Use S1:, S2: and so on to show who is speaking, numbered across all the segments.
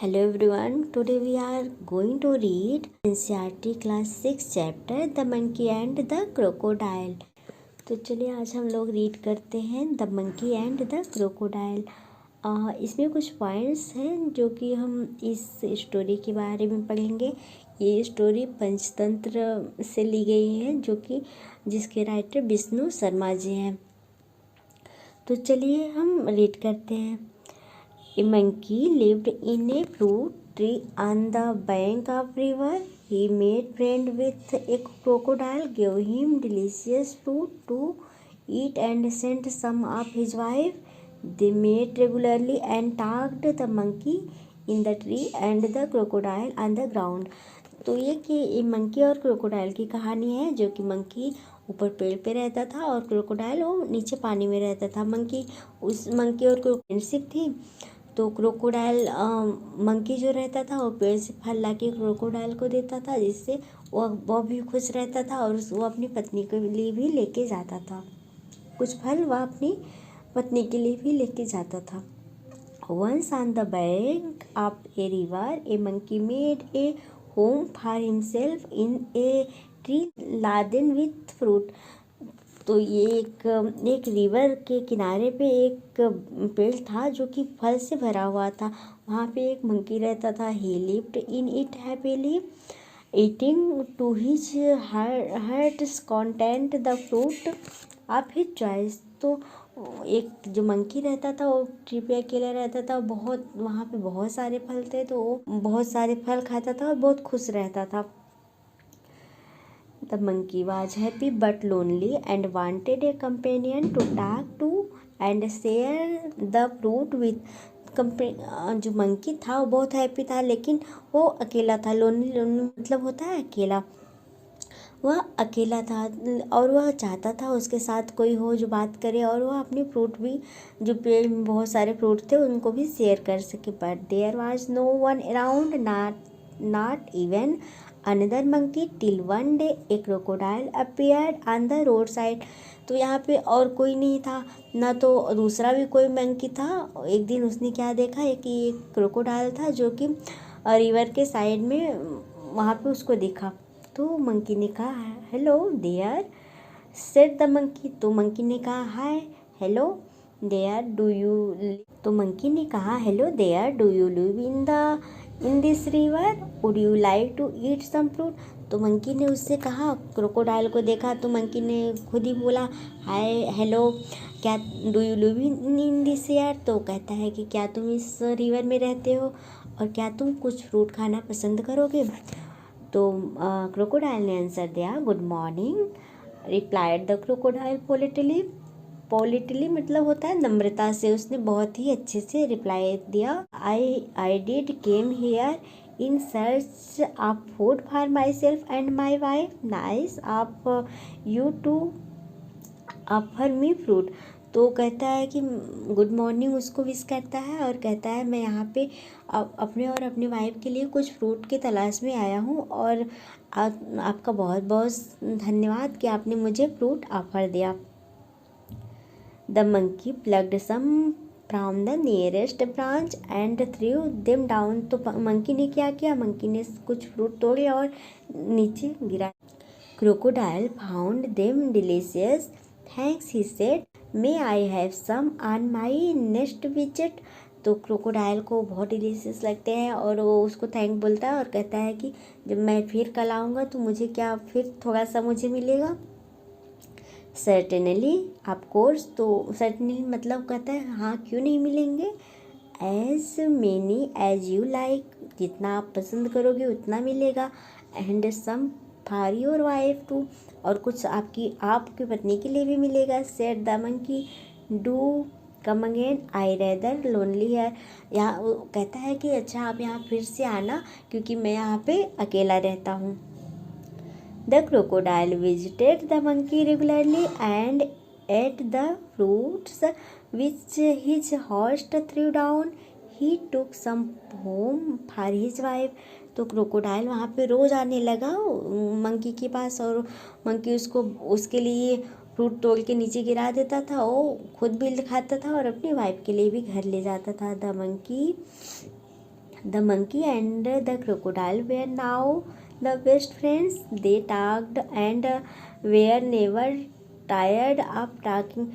S1: Hello everyone, today we are going to read NCERT class 6 chapter The Monkey and the Crocodile। तो चलिए आज हम लोग read करते हैं the monkey and the crocodile. इसमें कुछ पॉइंट्स हैं जो कि हम इस स्टोरी के बारे में पढ़ेंगे। ये स्टोरी पंचतंत्र से ली गई है जो कि जिसके राइटर विष्णु शर्मा जी हैं। तो चलिए हम रीड करते हैं। A monkey lived in a fruit tree on the bank of river. He made friend with a crocodile, gave him delicious fruit to eat and sent some of his wife. They met regularly and talked, the monkey in the tree and the crocodile on the ground. तो ये monkey और crocodile की कहानी है जो कि monkey ऊपर पेड़ पे रहता था और क्रोकोडाइल वो नीचे पानी में रहता था। मंकी और फ्रेंडशिप थी। तो क्रोकोडाइल मंकी जो रहता था वो पेड़ से फल ला के क्रोकोडाइल को देता था, जिससे वह भी खुश रहता था और वो अपनी पत्नी के लिए भी लेके जाता था। कुछ फल वह अपनी पत्नी के लिए भी लेके जाता था। Once on the bank of a river, a monkey made a home for himself in a tree laden with fruit. तो ये एक रिवर के किनारे पे एक पेड़ था जो कि फल से भरा हुआ था। वहाँ पे एक मंकी रहता था। He lived in it happily, eating to his heart's content the fruit of his choice। तो एक जो मंकी रहता था वो ट्री पे अकेला रहता था। वहाँ पे बहुत सारे फल थे तो वो बहुत सारे फल खाता था और बहुत खुश रहता था। The monkey was happy but lonely and wanted a companion to talk to and share the fruit with। जो मंकी था वो बहुत हैप्पी था लेकिन वो अकेला था। लोनली मतलब होता है अकेला। वह अकेला था और वह चाहता था उसके साथ कोई हो जो बात करे और वह अपने फ्रूट भी, जो पेड़ में बहुत सारे फ्रूट थे, उनको भी शेयर कर सके। But there was no one around, not even another monkey, till one day a crocodile appeared on the road side. तो यहाँ पे और कोई नहीं था, ना तो दूसरा भी कोई मंकी था। एक दिन उसने क्या देखा है कि एक क्रोकोडाइल था जो कि रिवर के साइड में वहाँ पे उसको देखा। तो मंकी ने कहा hello there, said the monkey. तो मंकी ने कहा hi hello there do you. तो मंकी ने कहा hello there do you live in this river, would you like to eat some fruit. तो मंकी ने उससे कहा, क्रोकोडाइल को देखा तो मंकी ने खुद ही बोला हाय हेलो, क्या do you live in this river. तो कहता है कि क्या तुम इस रिवर में रहते हो और क्या तुम कुछ फ्रूट खाना पसंद करोगे। तो क्रोकोडाइल ने आंसर दिया good morning, replied the crocodile politely मतलब होता है नम्रता से। उसने बहुत ही अच्छे से रिप्लाई दिया। I did came here in search of food for myself and my wife, nice of you to offer me fruit. तो कहता है कि गुड मॉर्निंग उसको विश करता है और कहता है मैं यहाँ पे अपने और अपनी वाइफ के लिए कुछ फ्रूट की तलाश में आया हूँ और आपका बहुत बहुत धन्यवाद कि आपने मुझे फ्रूट ऑफर दिया। The monkey plucked some from the nearest branch and threw them down. तो मंकी ने क्या किया, मंकी ने कुछ फ्रूट तोड़े और नीचे गिरा। Crocodile found them delicious, thanks he said, may I have some on my next visit. तो क्रोकोडाइल को बहुत डिलीशियस लगते हैं और वो उसको थैंक बोलता है और कहता है कि जब मैं फिर कल आऊँगा तो मुझे क्या फिर थोड़ा सा मुझे मिलेगा। Certainly of course. तो सर्टेनली मतलब कहता है हाँ क्यों नहीं मिलेंगे। As many as you like, जितना आप पसंद करोगे उतना मिलेगा। And some for your wife too, और कुछ आपकी पत्नी के लिए भी मिलेगा। Said the monkey do come again, I rather lonely है। यहाँ वो कहता है कि अच्छा आप यहाँ फिर से आना क्योंकि मैं यहाँ पे अकेला रहता हूँ। The crocodile visited the monkey regularly and ate the fruits which his host threw down. He took some home for his wife। तो क्रोकोडाइल वहाँ पे रोज़ आने लगा मंकी के पास और मंकी उसके लिए फ्रूट तोड़ के नीचे गिरा देता था। वो खुद भी खाता था और अपनी वाइफ के लिए भी घर ले जाता था। The monkey The monkey and the crocodile were now the best friends. They talked and were never tired of talking.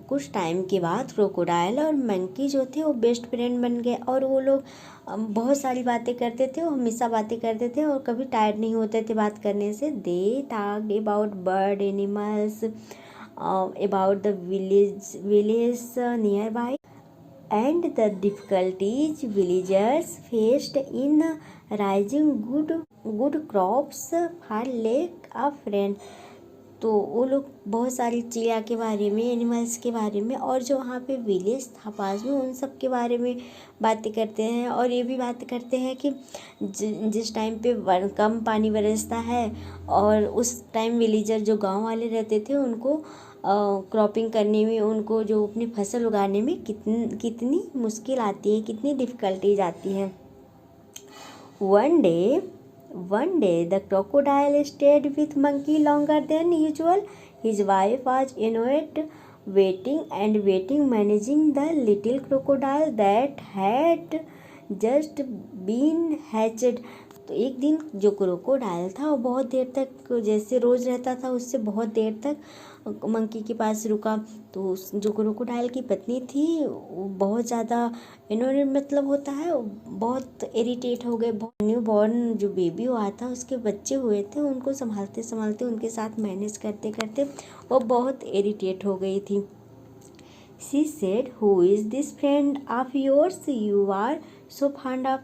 S1: कुछ टाइम के बाद क्रोकोडाइल और मंकी जो थे वो बेस्ट फ्रेंड बन गए और वो लोग बहुत सारी बातें करते थे, वो हमेशा बातें करते थे और कभी टायर्ड नहीं होते थे बात करने से. They talked about bird animals, about the village near by and the difficulties villagers faced in raising good crops for lack of rain. तो वो लोग बहुत सारी चिड़िया के बारे में, एनिमल्स के बारे में और जो वहाँ पे विलेज था पास में उन सब के बारे में बातें करते हैं. और ये भी बात करते हैं कि जिस टाइम पे कम पानी बरसता है और उस टाइम विलेजर जो गांव वाले रहते थे उनको क्रॉपिंग करने में, उनको जो अपनी फसल उगाने में कितनी मुश्किल आती है, कितनी डिफ़िकल्टीज आती हैं. One day the crocodile stayed with monkey longer than usual. His wife was annoyed, waiting, managing the little crocodile that had just been hatched. तो एक दिन जो क्रोकोडाइल था वो बहुत देर तक, जैसे रोज़ रहता था उससे बहुत देर तक मंकी के पास रुका. तो जो क्रोकोडाइल की पत्नी थी वो बहुत ज़्यादा इन्होंने मतलब होता है बहुत इरिटेट हो गए. न्यू बॉर्न जो बेबी हुआ था उसके बच्चे हुए थे, उनको संभालते संभालते उनके साथ मैनेज करते करते वो बहुत इरिटेट हो गई थी. She said, "Who is this friend of yours you are so fond of?"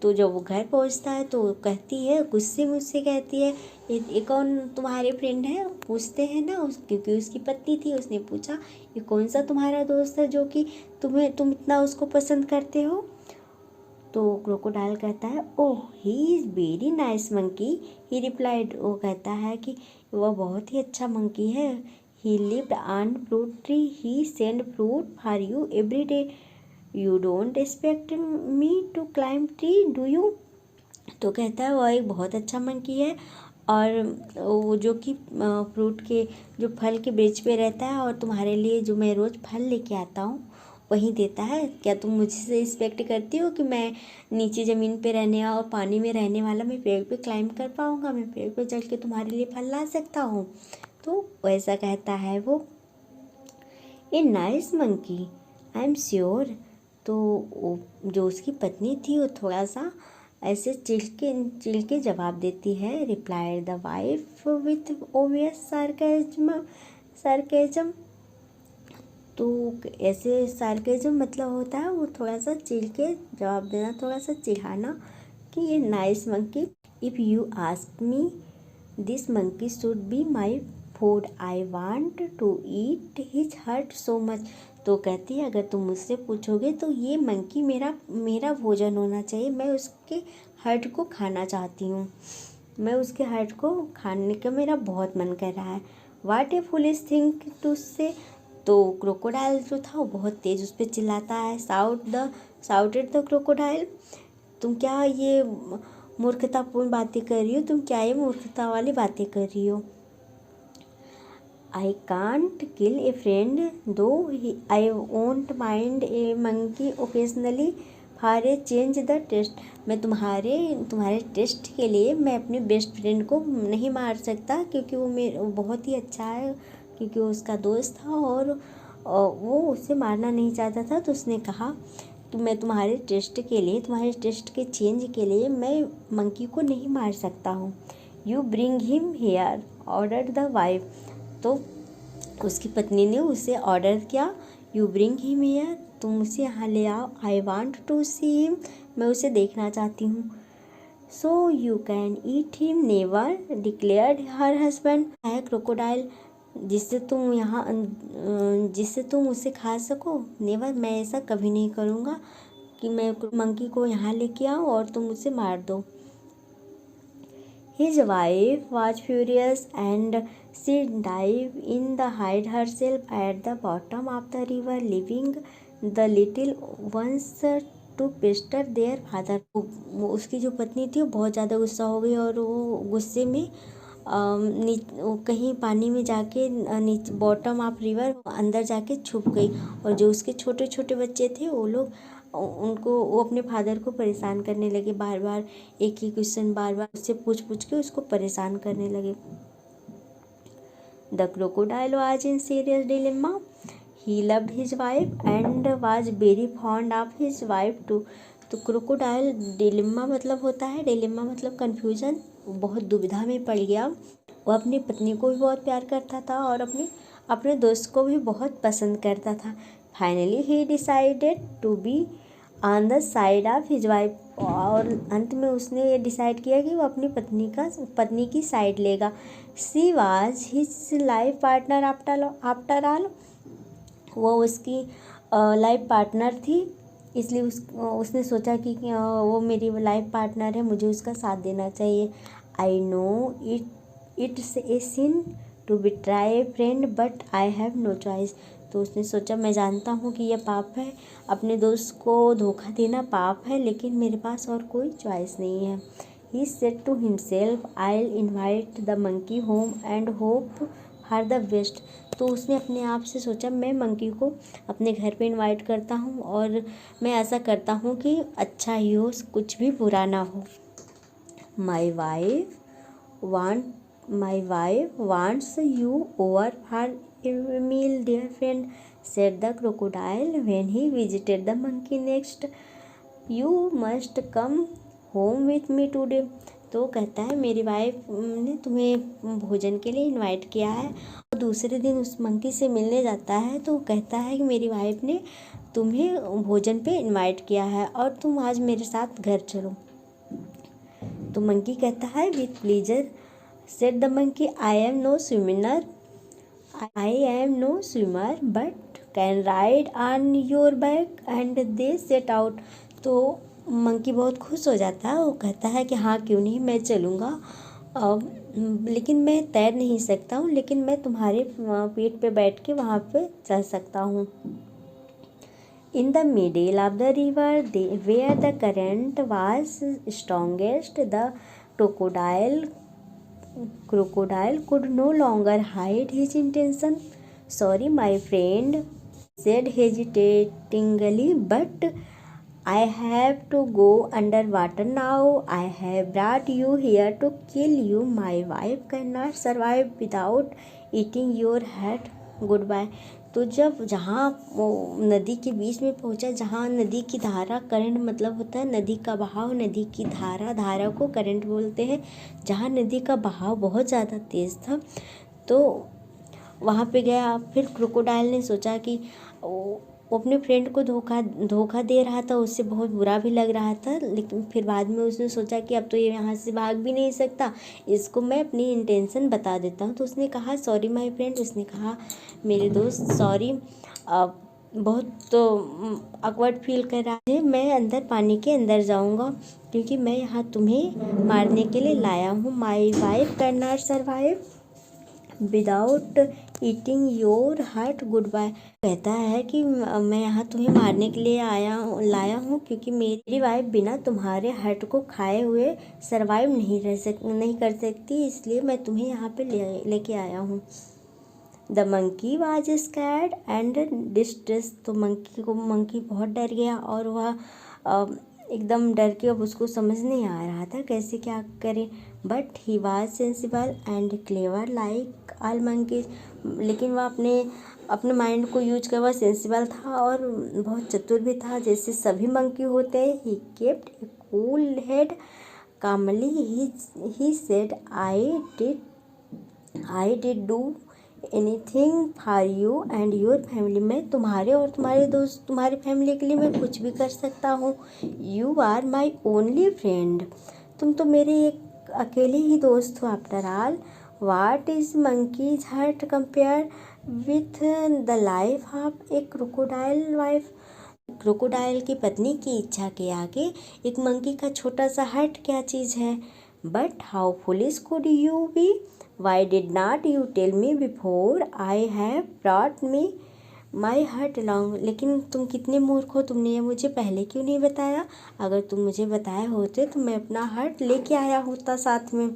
S1: तो जब वो घर पहुंचता है तो कहती है, गुस्से में उससे कहती है, ये कौन तुम्हारे फ्रेंड है? पूछते हैं ना क्योंकि उसकी पत्नी थी. उसने पूछा, ये कौन सा तुम्हारा दोस्त है जो कि तुम इतना उसको पसंद करते हो? तो क्रोकोडाइल कहता है, oh he is very nice monkey, he replied. वो कहता है कि वह बहुत ही अच्छा मंकी है. He lived on fruit tree, he send fruit for you every day. You don't expect me to climb tree do you? तो कहता है वह एक बहुत अच्छा मंकी है और वो जो कि फ्रूट के जो फल के ब्रिज पे रहता है और तुम्हारे लिए जो मैं रोज़ फल लेके आता हूँ वही देता है. क्या तुम मुझसे एक्सपेक्ट करती हो कि मैं नीचे ज़मीन पे रहने और पानी में रहने वाला मैं पेड़ पे क्लाइंब कर पाऊँगा, मैं पेड़ पे चढ़ के तुम्हारे लिए फल ला सकता हूँ? तो वैसा कहता है वो. A nice monkey I am sure. तो जो उसकी पत्नी थी वो थोड़ा सा ऐसे चिढ़ के जवाब देती है. Replied the wife with obvious sarcasm. तो ऐसे सार्केज्म मतलब होता है वो थोड़ा सा चिढ़ के जवाब देना, थोड़ा सा चिढ़ाना कि ये nice monkey. If you ask me this monkey should be my food, I want to eat his heart so much. तो कहती है अगर तुम मुझसे पूछोगे तो ये मंकी मेरा भोजन होना चाहिए, मैं उसके हर्ट को खाना चाहती हूँ, मैं उसके हर्ट को खाने का मेरा बहुत मन कर रहा है. वाट ए फुलिश थिंग टू से. तो क्रोकोडाइल जो था वो बहुत तेज़ उस पर चिल्लाता है. Shouted the crocodile. तुम क्या ये मूर्खतापूर्ण बातें कर रही हो, तुम क्या ये मूर्खता वाली बातें कर रही हो? I can't kill a friend though I won't mind a monkey occasionally for a change the test. मैं तुम्हारे टेस्ट के लिए मैं अपने बेस्ट फ्रेंड को नहीं मार सकता क्योंकि वो बहुत ही अच्छा है, क्योंकि वो उसका दोस्त था और वो उसे मारना नहीं चाहता था. तो उसने कहा कि मैं तुम्हारे टेस्ट के चेंज के लिए मैं मंकी को नहीं मार सकता हूँ. You bring him hair order the wife. तो उसकी पत्नी ने उसे ऑर्डर किया, यू ब्रिंग हिम हियर, तुम उसे यहाँ ले आओ. I want to see him, मैं उसे देखना चाहती हूँ. So you can eat him never, declared her husband. है क्रोकोडाइल जिससे तुम उसे खा सको. नेवर, मैं ऐसा कभी नहीं करूँगा कि मैं मंकी को यहाँ लेके आऊँ और तुम उसे मार दो. His wife was furious and she dived in the hide herself at the bottom of the river, leaving the little ones to pester their father. उसकी जो पत्नी थी वो बहुत ज़्यादा गुस्सा हो गई और वो गुस्से में कहीं पानी में जाके नीचे बॉटम ऑफ रिवर अंदर जाके छुप गई और जो उसके छोटे छोटे बच्चे थे वो लोग उनको वो अपने फादर को परेशान करने लगे, बार बार एक ही क्वेश्चन बार बार उससे पूछ के उसको परेशान करने लगे। The crocodile was in serious dilemma. He loved his wife and was very fond of his wife too. तो क्रोकोडाइल डिलेमा मतलब होता है, डिलेमा मतलब कन्फ्यूजन, बहुत दुविधा में पड़ गया। वो अपनी पत्नी को भी बहुत प्यार करता था और अपने दोस्त को भी बहुत पसंद करता था। Finally he decided to be on the side of his wife. और अंत में उसने ये डिसाइड किया कि वो अपनी पत्नी की साइड लेगा। She was his life partner after all. वो उसकी लाइफ पार्टनर थी, इसलिए उसने सोचा कि वो मेरी लाइफ पार्टनर है, मुझे उसका साथ देना चाहिए। I know it's a sin to betray a friend but I have no choice. तो उसने सोचा, मैं जानता हूँ कि यह पाप है, अपने दोस्त को धोखा देना पाप है, लेकिन मेरे पास और कोई चॉइस नहीं है। He said to himself, I'll invite the monkey home and hope for the best। तो उसने अपने आप से सोचा, मैं मंकी को अपने घर पे इनवाइट करता हूँ और मैं ऐसा करता हूँ कि अच्छा ही हो, कुछ भी बुरा ना हो। My wife wants you over for a meal dear friend, said the crocodile when he visited the monkey next. You must come home with me today. तो कहता है, मेरी वाइफ ने तुम्हें भोजन के लिए इनवाइट किया है। और दूसरे दिन उस मंकी से मिलने जाता है तो कहता है कि मेरी वाइफ ने तुम्हें भोजन पे इनवाइट किया है और तुम आज मेरे साथ घर चलो। तो मंकी कहता है, with pleasure, said the monkey, I am no swimmer but can ride on your back and they set out. तो मंकी बहुत खुश हो जाता है, वो कहता है कि हाँ क्यों नहीं, मैं चलूँगा, लेकिन मैं तैर नहीं सकता हूँ, लेकिन मैं तुम्हारे पेट पे बैठ के वहाँ पे चल सकता हूँ। In the middle of the river where the current was strongest the crocodile could no longer hide his intention. Sorry my friend, said hesitatingly, but I have to go underwater now. I have brought you here to kill you. My wife cannot survive without eating your head. Goodbye। तो जब जहाँ वो नदी के बीच में पहुँचा, जहाँ नदी की धारा, करंट मतलब होता है नदी का बहाव, नदी की धारा को करंट बोलते हैं। जहाँ नदी का बहाव बहुत ज़्यादा तेज़ था तो वहाँ पे गया। फिर क्रोकोडाइल ने सोचा कि वो अपने फ्रेंड को धोखा दे रहा था, उससे बहुत बुरा भी लग रहा था, लेकिन फिर बाद में उसने सोचा कि अब तो ये यहाँ से भाग भी नहीं सकता, इसको मैं अपनी इंटेंशन बता देता हूँ। तो उसने कहा, सॉरी माय फ्रेंड, उसने कहा मेरे दोस्त सॉरी, बहुत तो awkward फील कर रहा है, मैं पानी के अंदर जाऊँगा क्योंकि मैं यहाँ तुम्हें मारने के लिए लाया हूँ। My wife can not survive without eating your heart. Good bye. कहता है कि मैं यहाँ तुम्हें मारने के लिए लाया हूँ क्योंकि मेरी वाइफ बिना तुम्हारे हार्ट को खाए हुए सरवाइव नहीं कर सकती, इसलिए मैं तुम्हें यहाँ पे लेके आया हूँ। The monkey was scared and distress. तो मंकी बहुत डर गया और वह एकदम डर के अब उसको समझ नहीं आ रहा था कैसे क्या करे। But he was sensible and clever like all monkeys. लेकिन वह अपने माइंड को यूज कर, वह सेंसिबल था और बहुत चतुर भी था जैसे सभी मंकी होते हैं। He kept a cool head calmly. He said, I did do anything for you and your family. मैं तुम्हारे और तुम्हारे दोस्त, तुम्हारी फैमिली के लिए मैं कुछ भी कर सकता हूँ। You are my only friend. तुम तो मेरे एक अकेले ही दोस्त हो। After all what is monkey's heart compare with the life of a crocodile wife. Crocodile की पत्नी की इच्छा के आगे एक मंकी का छोटा सा हार्ट क्या चीज़ है। But how foolish could you be, why did not you tell me before I have brought me my heart along. लेकिन तुम कितने मूर्ख हो, तुमने ये मुझे पहले क्यों नहीं बताया। अगर तुम मुझे बताए होते तो मैं अपना हार्ट लेके आया होता साथ में।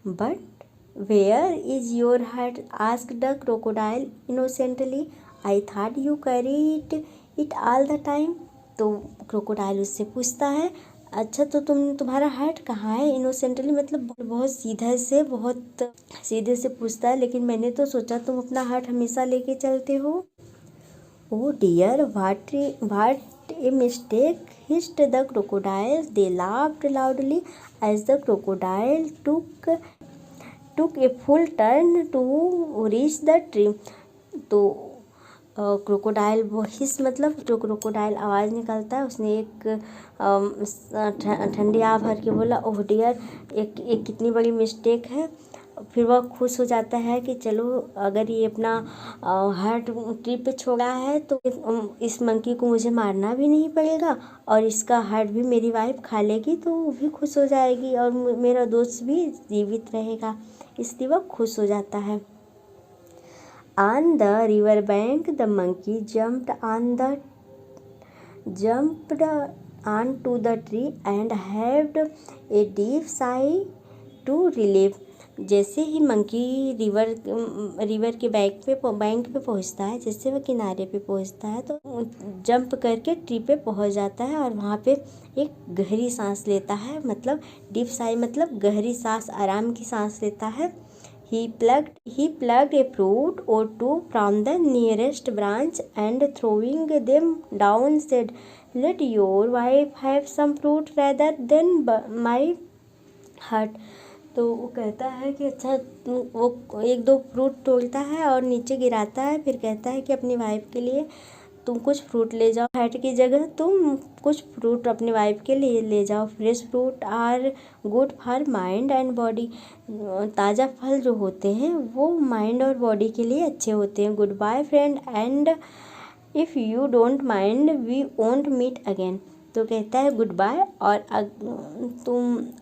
S1: But where is your heart asked the crocodile innocently, I thought you carried it all the time. तो क्रोकोडाइल उससे पूछता है, अच्छा तो तुम्हारा हार्ट कहाँ है? इनोसेंटली मतलब बहुत सीधे से पूछता है, लेकिन मैंने तो सोचा तुम अपना हार्ट हमेशा लेके चलते हो। Oh dear what a mistake hissed the crocodile, they laughed loudly as the crocodile took a full turn to reach the tree. तो क्रोकोडाइल वो हिस मतलब जो क्रोकोडाइल आवाज़ निकालता है, उसने एक ठंडी आह भर के बोला, ओह डियर, एक कितनी बड़ी मिस्टेक है। फिर वह खुश हो जाता है कि चलो अगर ये अपना हार्ट ट्रिप पे छोड़ा है तो इस मंकी को मुझे मारना भी नहीं पड़ेगा और इसका हार्ट भी मेरी वाइफ खा लेगी तो वो भी खुश हो जाएगी और मेरा दोस्त भी जीवित रहेगा, इसलिए वह खुश हो जाता है। On the river bank, the monkey jumped onto the tree and heaved a deep sigh to relief। जैसे ही मंकी रिवर के बैंक पे पहुंचता है, जैसे वह किनारे पे पहुंचता है तो जंप करके ट्री पे पहुंच जाता है और वहाँ पे एक गहरी सांस लेता है, मतलब डीप साई मतलब गहरी सांस, आराम की सांस लेता है। He plucked a fruit or two from the nearest branch and throwing them down said, "Let your wife have some fruit rather than my heart." तो वो कहता है कि अच्छा, वो एक दो फ्रूट तोड़ता है और नीचे गिराता है, फिर कहता है कि अपनी वाइफ के लिए तुम कुछ फ्रूट ले जाओ, हार्ट की जगह तुम कुछ फ्रूट अपनी वाइफ के लिए ले जाओ। Fresh fruit are good for mind and body. ताज़ा फल जो होते हैं वो माइंड और बॉडी के लिए अच्छे होते हैं। Good bye friend and if you don't mind we won't meet again. तो कहता है गुड बाय और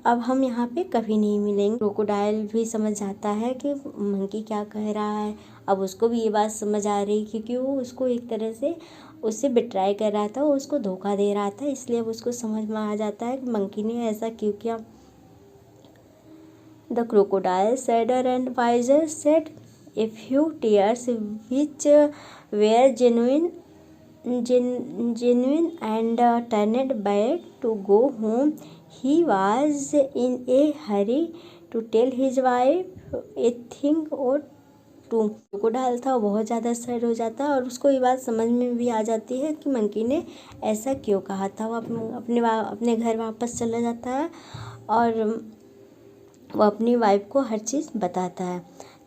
S1: अब हम यहाँ पे कभी नहीं मिलेंगे। क्रोकोडाइल भी समझ जाता है कि मंकी क्या कह रहा है। अब उसको भी ये बात समझ आ रही क्योंकि वो उसको एक तरह से उससे बिट्राई कर रहा था, वो उसको धोखा दे रहा था, इसलिए अब उसको समझ में आ जाता है कि मंकी ने ऐसा क्यों किया। The crocodile sadder and wiser said a few tears which were genuine and turned back to go home. He was in a hurry to tell his wife a thing or two। Crocodile था वो बहुत ज़्यादा sad हो जाता है और उसको ये बात समझ में भी आ जाती है कि मंकी ने ऐसा क्यों कहा था। वो अपने घर वापस चला जाता है और वो अपनी वाइफ को हर चीज़ बताता है।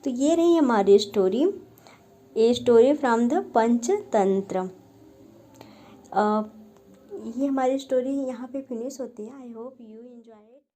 S1: तो ये रही हमारी story, a story from the Panchatantra. ये हमारी स्टोरी यहाँ पे फिनिश होती है। I hope you enjoy.